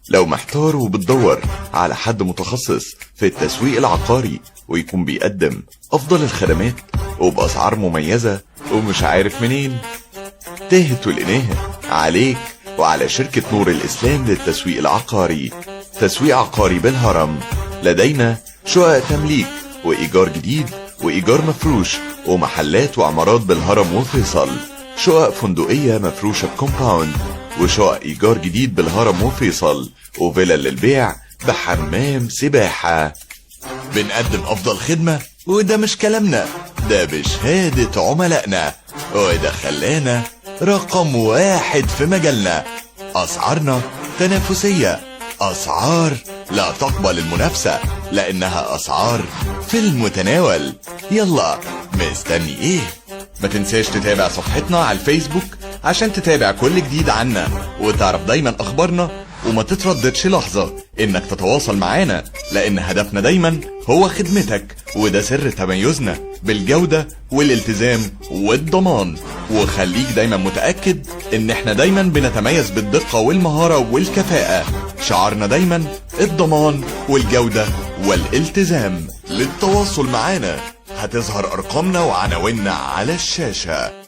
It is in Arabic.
لو محتار وبتدور على حد متخصص في التسويق العقاري ويكون بيقدم أفضل الخدمات وبأسعار مميزة ومش عارف منين، تاهت ولقيناها عليك وعلى شركة نور الإسلام للتسويق العقاري. تسويق عقاري بالهرم. لدينا شقق تمليك وإيجار جديد وإيجار مفروش ومحلات وعمارات بالهرم وفيصل، شقق فندقية مفروشة بكومباوند وشقق إيجار جديد بالهرم وفيصل وفيلا للبيع بحمام سباحة. بنقدم أفضل خدمة، وده مش كلامنا، ده بشهادة عملائنا، وده خلانا رقم 1 في مجالنا. أسعارنا تنافسية، أسعار لا تقبل المنافسة لأنها أسعار في المتناول. يلا مستني إيه؟ ما تنساش تتابع صفحتنا على الفيسبوك عشان تتابع كل جديد عنا وتعرف دايما أخبارنا، وما تترددش لحظة إنك تتواصل معانا، لأن هدفنا دايما هو خدمتك، وده سر تميزنا بالجودة والالتزام والضمان. وخليك دايما متأكد إن احنا دايما بنتميز بالدقة والمهارة والكفاءة. شعارنا دايما الضمان والجودة والالتزام. للتواصل معانا هتظهر أرقامنا وعناويننا على الشاشة.